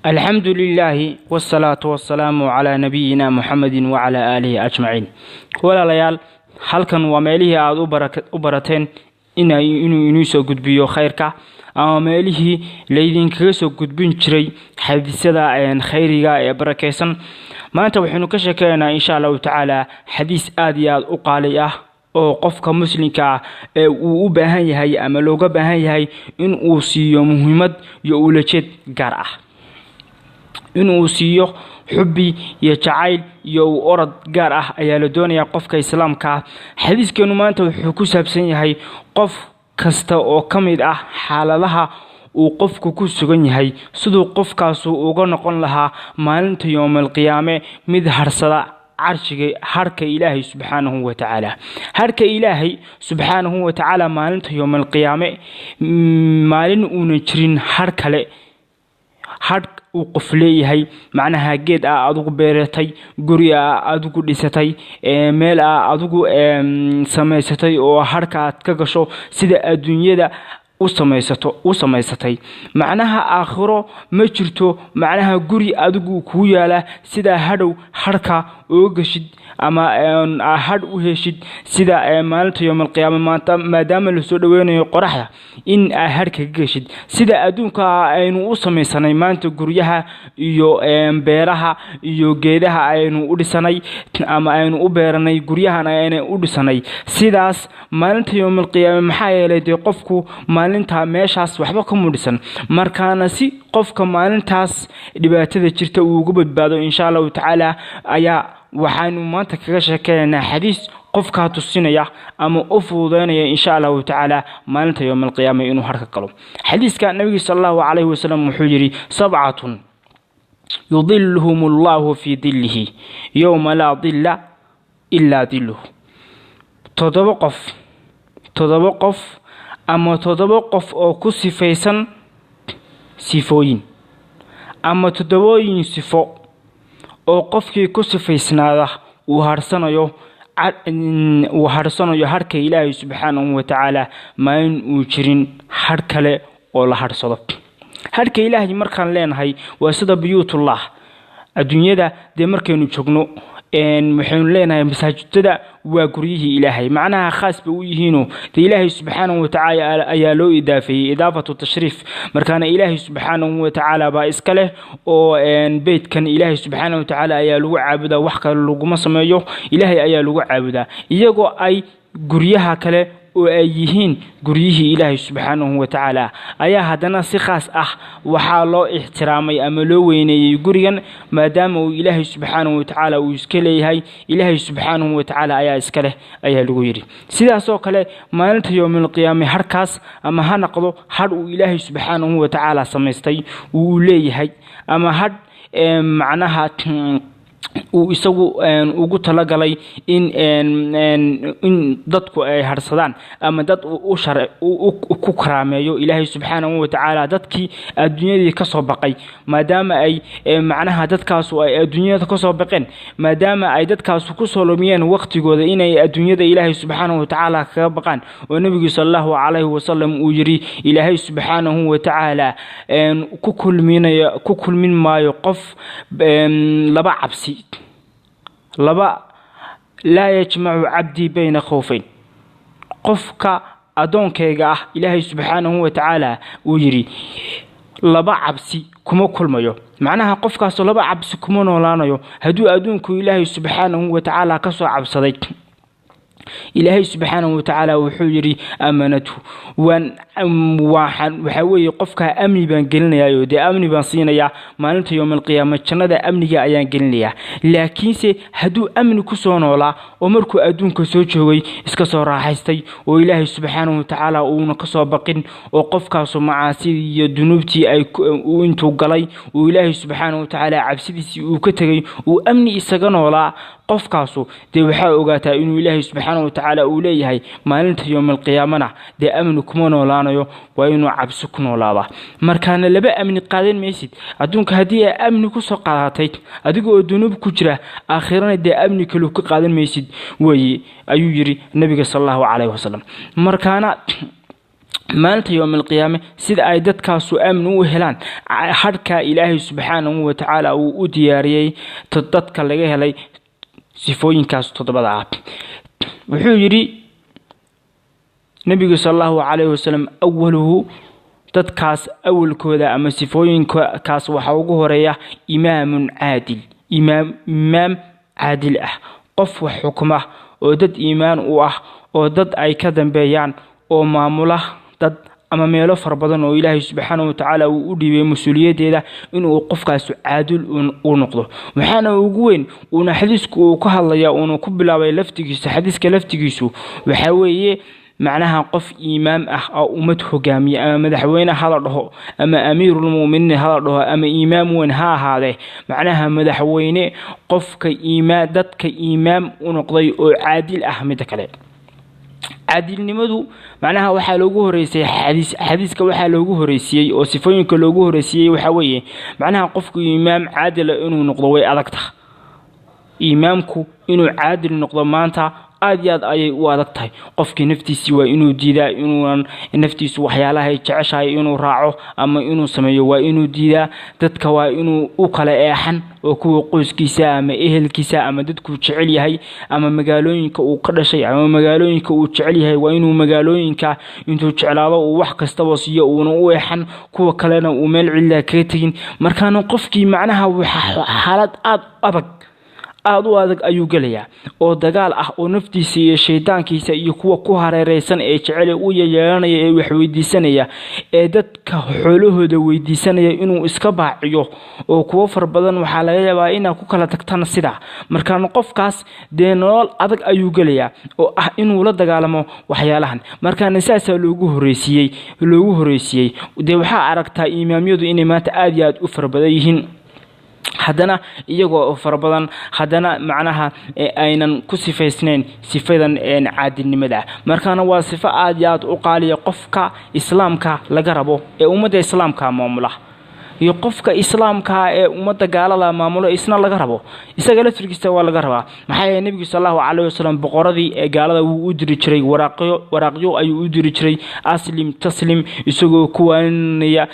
الحمد لله والصلاة والسلام على نبينا محمد وعلى آله أجمعين. ولا ليال halkan waa meelihii aad u barateen inuu soo gudbiyo khayrka ama meelihii leedinkaga soo gudbin jiray xadiisada khayriga ee barakeysan. maanta waxaanu ka sheekeynaa insha Allah taala xadiis aad iyo aad u qaali ah oo qofka muslimka ee uu u baahan yahay ama looga baahan yahay in uu siiyo muhiimad iyo ulajeed gaar ah, in uu siiyo xubbi iyo jacayl iyo orad gaar ah ayaa la doonayaa qofka islaamka. xadiiskeenu maanta wuxuu ku saabsan yahay qof kasta oo kamid ah xaaladaha uu qofku ku sugan yahay sidoo qofkaas uu uga noqon lahaa maalinta yawmal qiyaame mid harsada carshiga harka Ilaahay subhanahu wa ta'ala. harka Ilaahay subhanahu wa ta'ala maalinta yawmal qiyaame maalin uuna jirin har kale had uu qof leeyahay, macnaha geed adigu beeratay, guri adigu dhisatay, meel adigu samaysatay oo harka aad ka gasho sida adduunyada u samaysatay. macnaha aakhiro ma jirto, macnaha guri adigu ku yaala sida hadhow harka oo gashid ama had u heshid sida maalinta yawmal qiyaama maadaama la soo dhaweynayo qoraxda in harka gashid sida adduunka aynu u samaysanay maanta guryaha iyo beeraha iyo geedaha aynu u dhisanay ama aynu u beeranay guryahan aynu u dhisanay sidaas maalinta yawmal qiyaama maxaa yeelay qofku maalinta meeshaas waxba ka mudhisan. markaana si qofka maalintaas dhibaatada jirta uu uga badbaado insha Allah taala ayaa waxaanu maanta kaga sheekeynaa xadiis qofka tusinaya ama u fududeynaya insha Allah taala maalinta yawmal qiyaama inuu harka galo. xadiiska nabiga sallallahu alayhi wasallam wuxuu yiri sab'atun yudhilluhumullahu fi dhillihi yawma la dhilla illa dhilluhu. todoba qof ama todoba qof oo ku sifaysan sifooyin ama todobooyin sifo oo qofkii ku sifaysnaada uu harsanayo harka Ilaahay subhanahu wa ta'ala ma uu jirin har kale oo la harsado. harka Ilaahay markaan leenahay waa sida biyuutullah adduunyada markaynu joogno waxaanu leenahay masaajidada waa guryihii Ilaahay, macnaha khaas bay u yihiin Ilaahay subhanahu wa ta'ala ayaa loo idaafeeyay idaafatu tashriif. markaana Ilaahay subhanahu wa ta'ala baa iska leh oo beedkan Ilaahay subhanahu wa ta'ala ayaa lagu caabudaa, wax kale lagu sameeyo, Ilaahay ayaa lagu caabudaa iyagoo ay guryaha kale oo ay yihiin guryihii Ilaahay subhanahu wa ta'ala ayaa hadana si khaas ah waxa loo ixtiraamay ama loo weyneeyay gurigan maadaama uu Ilaahay subhanahu wa ta'ala uu iska leeyahay. Ilaahay subhanahu wa ta'ala ayaa iska leh ayaa lagu yiri. sidaas oo kale maalinta yawmal qiyaama harkaas ama ha noqdo har uu Ilaahay subhanahu wa ta'ala samaystay uu leeyahay ama had macnaha uu isagu ugu talagalay in dadku ay harsadaan ama dad ku karaameeyo Ilaahay subhanahu wa ta'ala dadkii adduunyada ka soo baqay maadaama ay macnaha dadkaas ay adduunyada ka soo baqeen maadaama ay dadkaas ku soo lumiyeen waqtigooda inay adduunyada Ilaahay subhanahu wa ta'ala kaga baqaan oo nabiga sallallahu alayhi wasallam uu yiri Ilaahay subhanahu wa ta'ala ku kulmin maayo qof laba cabsi لا يجمع عبدي بين خوفين. قفك أدونكيغا إلهي سبحانه وتعالى ويري لبا عبسي كما كل مايو معناها قفك لبا عبسي كما نولانيو هدو أدونكو إلهي سبحانه وتعالى كسو عبسديك. إلهي سبحانه وتعالى وحجري أمانته وحوي قفك أمني بان قلنا يا دي أمني بان صينيا ما أنت يوم القيامة كنا ده أمني يا أيان قلنا لكن سي هدو أمن كسون ولا ومركو أدون كسوجوي إسكسر راحستي وإلهي سبحانه وتعالى ونقصوا بقين وقفك سمعاسي دنوبتي أي وإنتو قلي وإلهي سبحانه وتعالى عبسيدي وكتري وأمني إسكن ولا qofkaasu waxa ogaataa inuu Ilaahay subhanahu wa ta'ala uu leeyahay maalinta yawmal qiyaamana amni kuma noolaanayo waa inuu cabsi ku noolaada. markaana laba amni qaadan meesid adduunka hadii amni ku soo qaadatay adigoo dunuub ku jira aakhirana amni kale ku qaadan meesid way ayuu yiri nabiga sallallahu alayhi wasallam. markaana maalinta yawm alqiyaama sida ay dadkaasu amn u helaan hadhka ilaahay subxaanahu wa tacaala uu u diyaariyey dadka laga helay sifooyinkaas toddobada ah. wuxuu yidhi nabigu sallallahu calayhi wasallam awaluhu dadkaas awalkooda ama sifooyinkaas waxaa ugu horeeya imaamun caadil, imaam caadil ah, qof wax xukuma oo dad iimaan u ah oo dad ay ka dambeeyaan oo maamula dad ama meelo fara badan oo ilaahay subxaanahu wa tacaala uu u dhiibay mas'uuliyadeeda inuu qofkaas caadil u noqdo. waxaana ugu weyn uuna xadiisku uu ka hadlaya uuna ku bilaabay laftigiisa xadiiska laftigiisu waxa weeye macnaha qof iimaam ah oo ummad hogaamiye ama madaxweyne hala dhaho ama amiirul muuminiin hala dhaho ama imaam weyn ha ahaade macnaha madaxweyne qofka dadka imaam u noqday oo caadil ah. mid kale caadilnimadu macnaha waxaa loogu horeysay xadiiska waxaa loogu horeysiyay oo sifooyinka loogu horeysiyay waxa weeye macnaha qofku imaam caadil inuu noqdo way adagtahay. imaamku inuu caadil noqdo maanta aad iyo aad ayay u adag tahay. qofkii naftiisii waa inuu diidaa inuunan naftiisu waxyaalaha ay jeceshahay inuu raaco ama inuu sameeyo waa inuu diidaa. dadka waa inuu u kala eexan oo kuwa qoyskiisa ama ehelkiisa ama dadku jecel yahay ama magaalooyinka uu ka dhashay ama magaalooyinka uu jecel yahay waa inuu magaalooyinka intuu jeclaado uu wax kastaba siiyo uuna u eexan kuwa kalena uu meel cidla kaga tagin. markaana qofkii macnaha waxa xaalad aad u adag ayuu galayaa oo dagaal ah oo naftiisa iyo shaydaankiisa iyo kuwa ku hareereysan ee jecel u yeelanaya ee wax weydiisanaya ee dadka xoolahooda weydiisanaya inuu iska baaciyo oo kuwa far badan waxa laga yaabaa inay ku kala tagtaan sida. markaan qofkaas nolol adag ayuu galayaa oo ah inuu la dagaalamo waxyaalahan. markaan asaasa loogu horeysiyay waxa aragtaa imaamiyadu inay maanta aad iyo aad u far badan yihiin haddana iyagoo fara badan haddana macnaha aynan ku sifaysnayn sifadan caadilnimada. markaana waa sifo aad iyo aad u qaaliya qofka islaamka laga rabo ee ummadda islaamka maamula iyo qofka islaamka ee ummadda gaalada maamulo isna laga rabo isaga laftirkiisa waa laga rabaa. maxaa yeelay nabiga sallallahu calayhi wasallam boqoradii ee gaalada uu u diri jiray waraaqyo ayuu u diri jiray aslim taslim isagoo kuwaanaya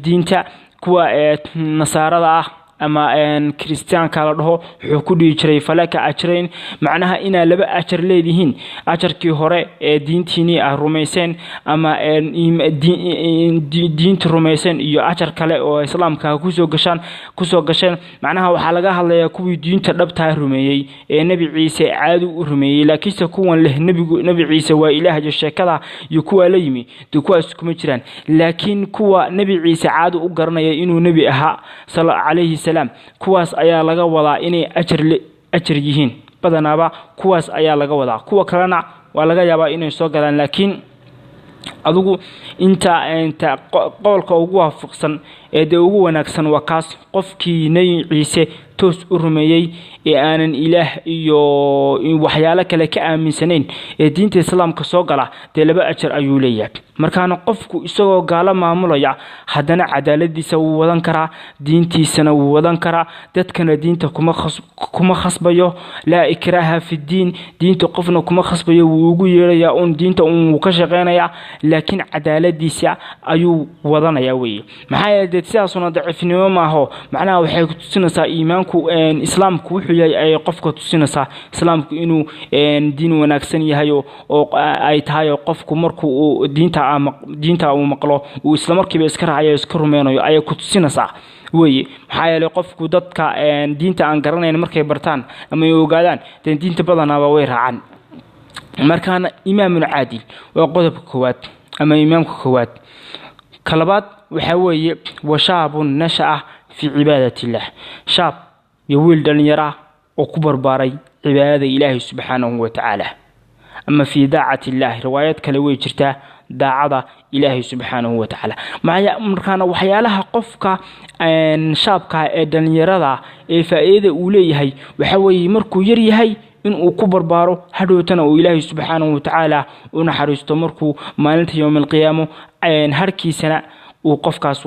diinta kuwa nasaarada ah ama kristiyaanka la dhaho wuxuu ku dhigi jiray falaka ajrayn macnaha ina laba ajar leedihiin. ajarkii hore ee diintiini ah rumayseen ama diinta rumayseen iyo ajar kale oo islaamka kusoo gasheen macnaha waxaa laga hadlayaa kuwii diinta dhabta rumeeyay ee nabi ciise caadi u rumeeyay laakiinse kuwan leh nabi ciise waa ilaahay sheekada iyo kuwa la yimi kuwaas kuma jiraan. laakiin kuwa nabi ciise caadi u garanaya inuu nabi ahaa sallallahu alayhi salaam kuwaas ayaa laga wadaa inay ajar yihiin badanaaba kuwaas ayaa laga wadaa. kuwa kalena waa laga yaabaa inay soo galaan laakiin adigu inta qowlka ugu waafaqsan ee ugu wanaagsan waa kaas qofkii nabi ciise toos u rumeeyay ee aanan ilaah iyo waxyaalo kale ka aaminsanayn ee diinta islaamka soo gala laba ajar ayuu leeyahay. markaana qofku isagoo gaala maamulaya haddana cadaaladiisa wuu wadan karaa diintiisana wuu wadan karaa dadkana diinta kuma khasbayo laa ikraha fi diin diinta qofna kuma khasbayo wuu ugu yeerayaa diinta uu ka shaqeynaya laakiin cadaaladiisa ayuu wadanaya weeye. maxaa yeelay sidaasuna daciifnimo maaho macnaha waxay ku tusinaysaa iimaanku islaamku wuxuu yahay ay qofka tusinaysaa islaamku inuu diin wanaagsan yahay oo ay tahay qofku markuu diinta uu maqlo uu isla markiiba iska raacayo iska rumeynayo ay ku tusinaysaa weeye. maxaa yeelay qofku dadka diinta aan garanayn markay bartaan ama ay ogaadaan diinta badanaaba way raacaan. markaana imaamul caadil waa qodobka koowaad ama imaamka koowaad. kalabaad waxa weeye washaabun nashaa fi cibaadatillah shaab iyo wiil dhalinyaro oo ku barbaaray cibaadada ilaahay subxaanahu wa tacaala ama fi daacatillah. riwaayad kale way jirtaa daacada ilaahay subxaanahu wa tacaala. markaana waxyaalaha qofka shaabka ee dhalinyarada ee faa'iido uu leeyahay waxa weeye markuu yar yahay inuu ku barbaaro hadhootana uu ilaahay subxaanahu wa tacaala u naxariisto markuu maalinta yawm alqiyaamo harkiisana uu qofkaas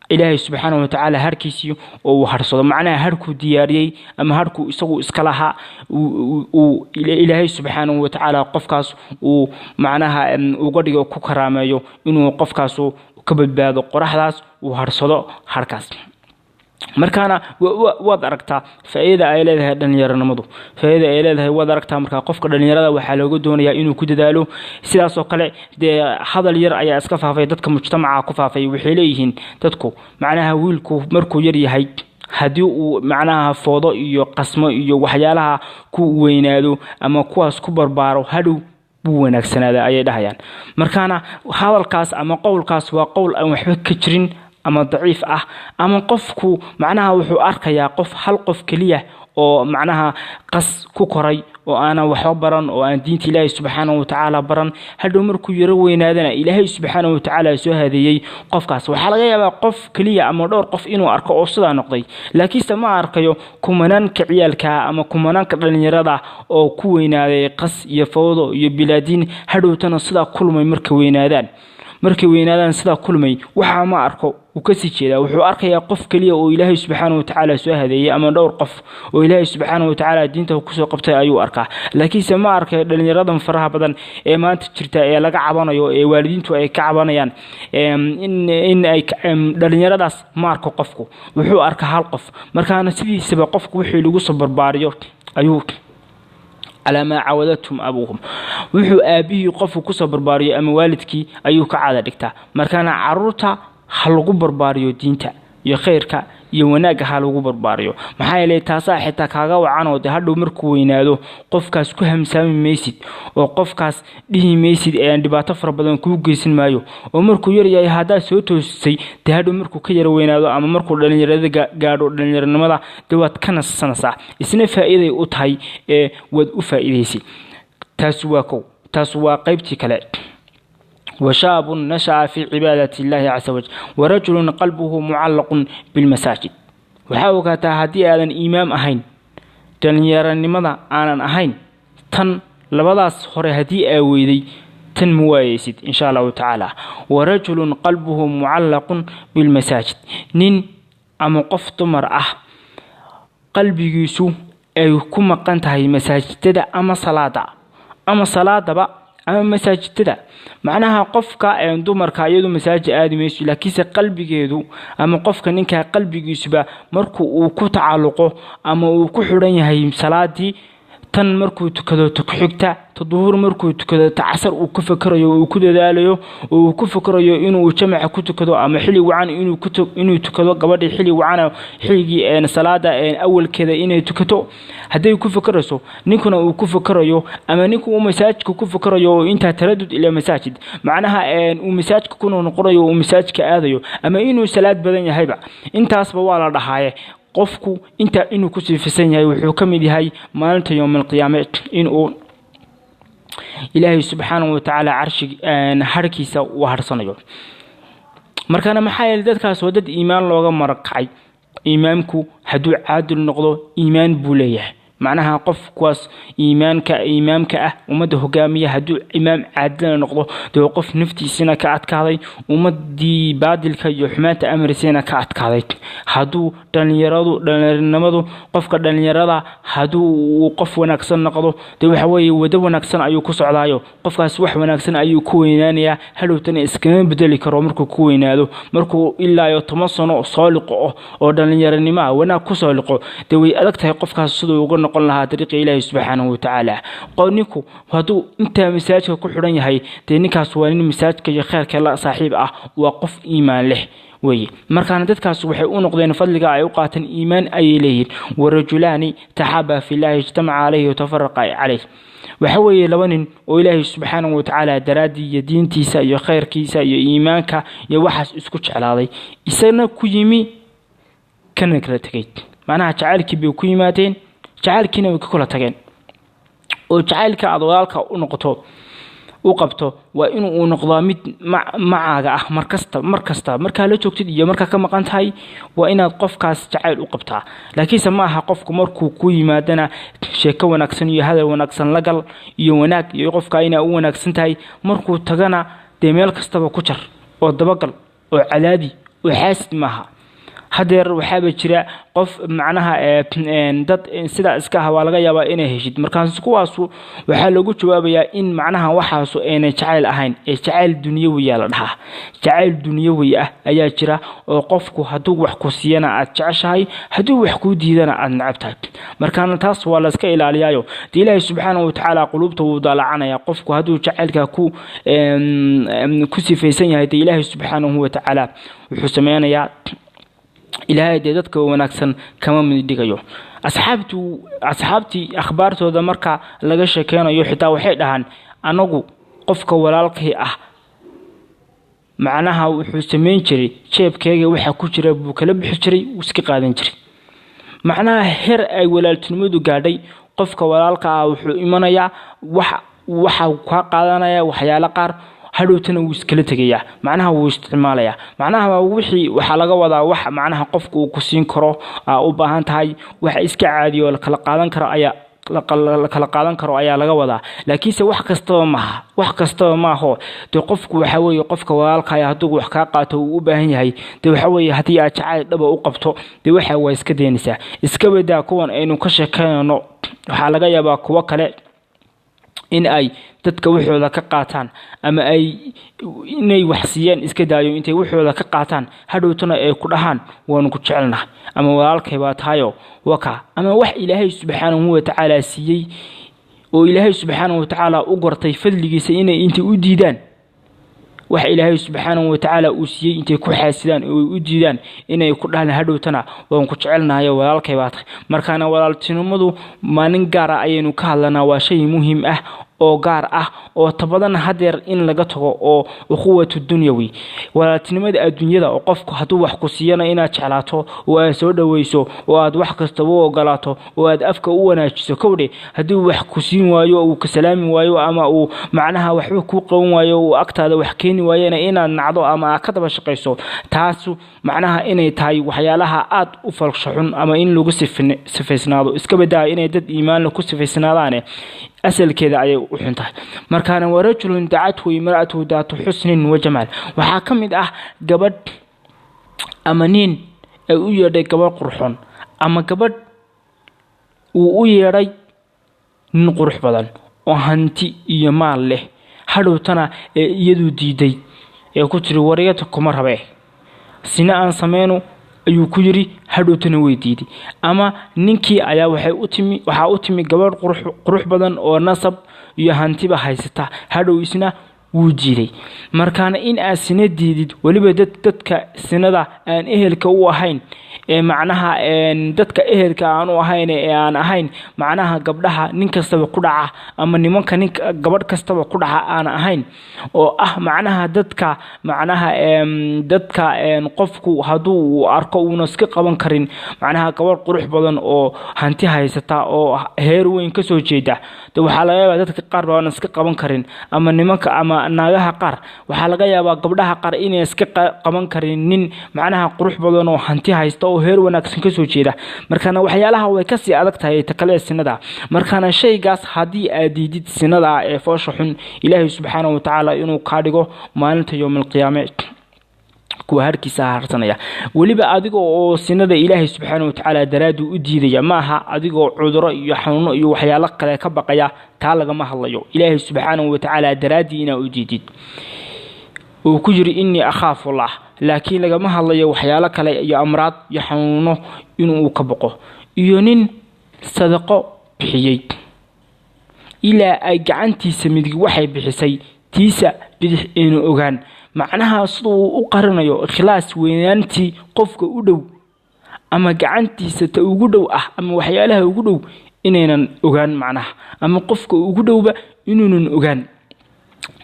ilaahay subxaanahu wa tacaala harkiisii oo uu harsado macnaha harku diyaariyay ama harku isagu iska lahaa uu ilaahay subxaanahu wa tacaala qofkaas uu macnaha uga dhigo ku karaameeyo inuu qofkaas ka badbaado qoraxdaas uu harsado harkaas markaana waad aragtaa faa'iida ay leedahay dhalinyaranimadu faa'iida ay leedahay waad aragtaa marka qofka dhalinyarada waxa looga doonayaa inuu ku dadaalo sidaas oo kale hadal yar ayaa iska faafay dadka mujtamaca ku faafay waxay leeyihiin dadku macnaha wiilku markuu yar yahay hadii uu macnaha foodo iyo qasmo iyo waxyaalaha ku weynaado ama kuwaas ku barbaaro hadhow buu wanaagsanaada ayay dhahayaan markaana hadalkaas ama qowlkaas waa qowl aan waxba ka jirin ama daciif ama qofku macnaha wuxuu arkayaa hal qof kaliya oo macnaha qas ku koray oo aan waxba baran oo aan diinta Ilaahay subxaanahu wa tacaala baran hadhow markuu yaro weynaadana Ilaahay subxaanahu wa tacaala soo hadeeyay qofkaas waxa laga yaabaa qof kaliya ama dhowr qof inuu arko oo sida noqday laakiin ma arkayo kumananka ciyaalka ama kumananka dhalinyarada oo ku weynaaday qas iyo fawdo iyo bilaadin hadhowtana sida kulmay markay weynaadaan sida kulmay waxa ma arko uu ka sii jeedaa wuxuu arkayaa qof kaliya oo Ilaahay subxaanahu wa tacaala soo hadeeyay ama dhowr qof oo Ilaahay subxaanahu wa tacaala diinta ku soo qabtay ayuu arkaa laakiin ma arkay dhalinyaradan faraha badan ee maanta jirta ee laga cabanayo ee waalidiintu ay ka cabanayaan in ay dhalinyaradaas ma arko qofku wuxuu arkaa hal qof markaana sidiisaba qofku wixii lagu soo barbaariyo ayuu على ما عودتهم أبوهم وحو آبيه قفو كسو برباريو أما والدكي أيو كعادة دكتا مركانا عرورتا حلقو برباريو دينتا يو خيركا يو وناقا حلقو برباريو محايا لي تاسا حتى كاغاو عانو دي هادو مركو وينادو قفكاس كوهم سامي ميسيد وقفكاس ديه ميسيد ايان دباتا فربادان كو جيسين مايو ومركو يريا هادا سوتو سي دي هادو مركو كيرا وينادو أما مركو دلنيرادة قادو دلنيرانمادا دوات كانس سنسا اسنا فائدة اوتاي واد افائديسي تاسوا قيبتي كلا وشاب نشأ في عبادة الله عز وجل ورجل قلبه معلق بالمساجد وحاوكاتا هدي آدن إمام أهين دلنيرانمادا آنان أهين تن لبداس هوري هدي آويدي تن موايسيد إن شاء الله تعالى ورجل قلبه معلق بالمساجد نين أما قفت مرأة قلبي يسو أي كما قنتهي مساجد أما صلاة با أما مساجد معناها قفك أن دمرك يدو مساجد آدم يسو لكيس قلبك يدو أما قفك نينك قلبك يسو مركو وكتعلقه أما وكحرين هاي صلاة tan markuu tukado tukxigta tadhuur markuu tukado tacasar uu ku fakarayo uu ku dadaalayo uu ku fakarayo inuu jamaca ku tukado ama xili wacan inuu tukado gabadhii xili wacan xiligi salaada awalkeeda inay tukato haday ku fakarayso ninkuna uu ku fakarayo ama ninku uu masaajidka ku fakarayo inta taradud ila masaajid macnaha uu masaajidka ku noqonayo uu masaajidka aadayo ama inuu salaad badan yahayba intaasba waa la dhahaye qofku inta inuu ku siifisan yahay wuxuu kamid yahay maalinta yawmal qiyaamah inuu Ilaahay subxaanahu wa ta'ala arshi harkiisa u harsanayo markaana maxay dadkaas wadad iimaan looga marqay iimaanku haduu caadil noqdo iimaan buu leeyahay معناها قف كواس إيمانك ومده هجامية هدو إمام عادل نقضه دو قف نفتي سنة كعد كذي ومدي بعد الكي حمات أمر سنة كعد كذي هدو دنيرادو دنيرنمدو قف كدنيرادا هدو وقف ونكسن نقضه دو حوي ودو ونكسن أيو كوس علايو قف كسوح ونكسن أيو كوينانيا هلو تاني إسكان بدل كرامركو كوينادو مركو إلا يتمصنو صالقه أو دنيرنما ونا كوسالقه دوي أدكتها قف كسدو نقول لها طريق إلهي سبحانه وتعالى قونيكو هادو انت مساجك كحران يحي تينيكاس وانين مساجك يخيرك الله صاحب وقف إيمان له وي مركان ددكاس waxay u noqdeen fadliga ay u qaateen iimaan ay leeyeen warajulaani tahaba fi ilaahi ijtama'a alayhi wa tafarraqa alayhi waxa weeye laba nin oo ilaahi subhanahu wa ta'ala daraadiya diintiisa iyo khayrkiisa iyo iimaanka iyo waxaas isku jeclaaday isagna ku yimi kana kala tagay macnaha jacaylkii bay ku yimaadeen jacaylkiina way kula tageen oo jacaylka aad walaalka u noqoto u qabto waa inuu uu noqdo mid macaaga ah markasta marka la joogtid iyo marka ka maqan tahay waa inaad qofkaas jacayl u qabtaa laakiin ma aha qofku markuu ku yimaadana sheeko wanaagsan iyo hadal wanaagsan la gal iyo wanaag iyo qofka ina u wanaagsan tahay markuu tagana meel kastaba ku jar oo dabagal oo cadaadi وحاسد معها hadeer waxaaba jira qof macnaha dad sida iska waa laga yaabaa inay heshid markaas kuwaas waxa lagu jawaabayaa in macnaha waxaas ay jacayl ahayn ee jacayl dunyawi la dhahaa jacayl dunyawi ah ayaa jira oo qofku haduu wax ku siiyana aad jeceshahay haduu wax ku diidana aad nacabtahay markaan taas waa la iska ilaaliyaayo Ilaahay subhanahu wa ta'ala qulubta uu dalacanaya qofku haduu jacaylka ku sifaysan yahay Ilaahay subhanahu wa ta'ala wuxuu sameeyaa ilaahay dadka wanaagsan kama mid dhigayo asxaabtii akhbaartooda marka laga sheekeynayo xitaa waxay dhahan anagu qofka walaalkay ah macnaha wuxuu sameyn jiray jeebkayga waxa ku jira buu kala bixi jiray iska qaadan jiray macnaha heer ay walaaltinimadu gaadhay qofka walaalka ah wuxuu imanayaa waxa ka qaadanaya waxyaalo qaar hadhowtana uu iskala tagayaa macnaha uu isticmaalaya macnaha wixii waxa laga wadaa wax macnaha qofku uu ku siin karo u baahan tahay wax iska caadi oo kala qaadan karo ayaa laga wadaa laakiinse wax kastaba maaha de qofku waxa weeye qofka walaalka haduu wax ka qaato uu u baahan yahay de waxa weeye hadii aad jacayl dhaba u qabto de waxa way iska deenaysaa iska badaa kuwan aynu ka sheekayno waxa laga yaabaa kuwa kale in ay dadka waxooda ka qaataan ama ay inay wax siiyeen iska daayo intay waxooda ka qaataan hadhowtana ay ku dhahaan waan ku jecelnahay ama walaalkay baa tahayo waka ama wax Ilaahay subhanahu wa ta'ala siiyay oo Ilaahay subhanahu wa ta'ala u gortay fadligiisa inay inta u diidaan wax Ilaahay subhanahu wa ta'ala uu siiyay intay ku xaasidaan oo u diidaan inay ku dhahaan hadhowtana waan ku jecelnahay walaalkay baa tahay markaana walaaltinimadu maalin gaar ah ayaynu ka hadlanaa waa shay muhiim ah oo gaar ah oo tabadan hadeer in laga tago oo ukhuwatu dunyawi walaaltinimada adduunyada oo qofku haduu wax ku siiyana inaad jeclaato oo aad soo dhaweyso oo aad wax kasta u ogolaato oo aad afka u wanaajiso kowdhe haduu wax ku siin waayo oo ka salaami waayo ama uu macnaha waxba ku qaban waayo oo agtaada wax keeni waayana inaad nacdo ama ka daba shaqeyso taas macnaha inay tahay waxyaalaha aad u falshaxun ama in lagu sifaysnaado iska badaa inay dad iimaan ku sifaysnaadaan asalkeeda ay u xuntahay markaana warajulun da'atu imra'atu daatu husnin wa jamal waxa kamid ah gabadh ama nin ay u yeedhay gabadh qurxoon ama gabadh uu u yeedhay nin qurux badan oo hanti iyo maal leh hadhowtana iyadu diiday ee ku tiri wariyada kuma rabe sina aan sameeyno ayuu ku yiri hadhowtana way diiday ama ninkii ayaa waxa u timi gabadh qurux badan oo nasab iyo hantiba haysata hadhow isna wuu diiday markaana in aad sina diidid waliba dadka sinada aan ehelka u ahayn ee macnaha dadka ehelka aan u ahayn ee aan ahayn macnaha gabdhaha nin kastaba ku dhaca ama nimanka gabadh kastaba ku dhaca aan ahayn oo macnaha dadka qofku haduu arko uu iska qaban karin macnaha gabadh qurux badan oo hanti haysata oo heer weyn ka soo jeeda waxa laga yaabaa dadka qaar baan iska qaban karin ama nimanka ama naagaha qaar waxa laga yaabaa gabdhaha qaar inay iska qaban karin nin macnaha qurux badan oo hanti haysta oo heer wanaagsan ka soo jeeda markaana waxyaalaha way ka sii adag tahay takale sinada markaana shaygaas hadii aad diidid sinada ee foosho xun Ilaahay subhanahu wa ta'ala inuu ka dhigo maalinta yawmal qiyaamah kuwa harkiisa harsanaya waliba adiga oo sinada Ilaahay subhanahu wa ta'ala daraadu u diidaya maaha adiga oo cuduro iyo xanuuno iyo waxyaalo kale ka baqaya taa laga ma hadlayo Ilaahay subhanahu wa ta'ala daraadiina u diidid oo ku jiri inni akhafu Allah laakiin laga ma hadlayo waxyaalo kale iyo amraad iyo xanuuno inuu ka baqo iyo nin sadaqo bixiyay ila ay gacantiisa midig waxay bixisay tiisa bidix inuu ogaan macnaha sidoo u qarinayo ikhlaas weynaantii qofka u dhow ama gacantiisa ta ugu dhow ama waxyaalaha ugu dhow inaynan ogaan macnaha ama qofka ugu dhowba inuunan ogaan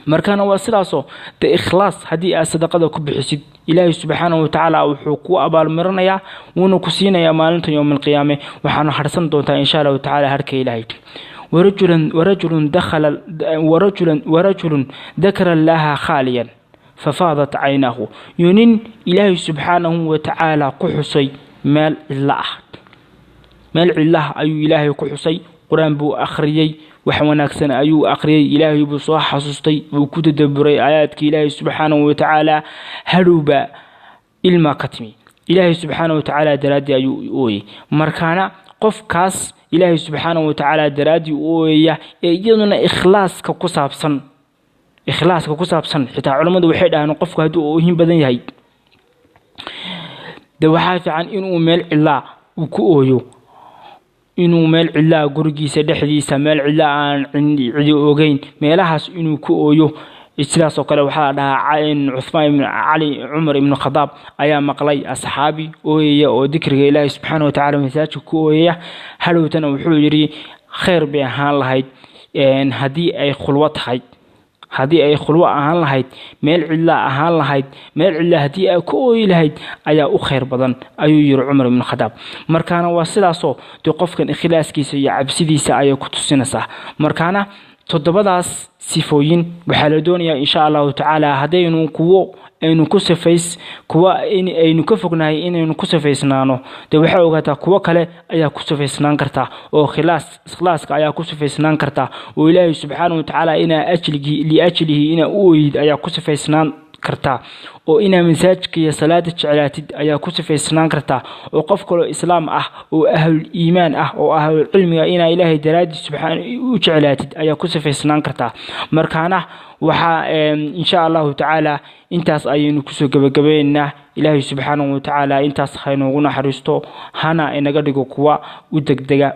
markaana waa sidaasoo ta ikhlaas hadii aad sadaqada ku bixisid Ilaahay subhanahu wa ta'ala wuxuu ku abaalmarinayaa wuuna ku siinayaa maalinta yawmal qiyaamah waxaanu harsan doontaa insha Allah ta'ala harka Ilaahay ورجل ذكر الله خاليا ففاضت عينه ينين إلهي سبحانه وتعالى قحصي مال الله أي إلهي قحصي قرآن بو أخريي وحوناكسن أيو أخريي إلهي بو صح حسستي وكتدبري آياتك إلهي سبحانه وتعالى هروبا ilma katmi ilaahay subxaanahu wa tacaala daraadii ayuu ooyey markaana qofkaas ilaahay subxaanahu wa tacaala daraadii u ooyaya ee iyaduna ikhlaaska ku saabsan xitaa culimadu waxay dhahaan qofku hadduu oohin badan yahay de waxaa fiican inuu meel cidlaa uu ku ooyo inuu meel cidlaa gurigiisa dhexdiisa meel cidlaa aan cidi ogeyn meelahaas inuu ku ooyo sidaas oo kale waxaa dhahaa Uthman ibn Ali Umar ibn Khattab ayaa maqlay asxaabi ooyaya oo dikriga Ilaahay subxaanahu wa ta'ala masaajidka ku ooyaya halowtana wuxuu yiri khayr bay ahaan lahayd hadii ay khulwa tahay hadii ay khulwa ahaan lahayd meel cidla ahaan lahayd meel cidla hadii ay ku ooyi lahayd ayaa u khayr badan ayuu yiri Umar ibn Khattab markaana waa sidaasoo qofkan ikhlaaskiisa iyo cabsidiisa ay ku tusinaysaa markaana todobadaas sifooyin waxaa la doonayaa insha Allah taala hadaynu kuwo aynu ku sifays kuwa aynu ka fognahay inaynu ku sifaysnaano de waxa ogaataa kuwa kale ayaa ku sifaysnaan karta oo ikhlaaska ayaa ku sifaysnaan karta oo Ilaahay subxaanahu wa ta'ala ina ajlihi ina ooyid ayaa ku sifaysnaan karta oo ina masaajidka iyo salaada jeclaatid ayaa ku sifaysnaan karta oo qof kale islaam ah oo ahlul iimaan ah oo ahlul cilmiga ina Ilaahay daraadi subxaanahu u jeclaatid ayaa ku sifaysnaan karta markaana waxa insha Allah taala intaas ayaynu ku soo gabagabeynaa Ilaahay subxaanahu wa ta'ala intaas khayr noogu naxariisto hana inaga dhigo kuwa u degdega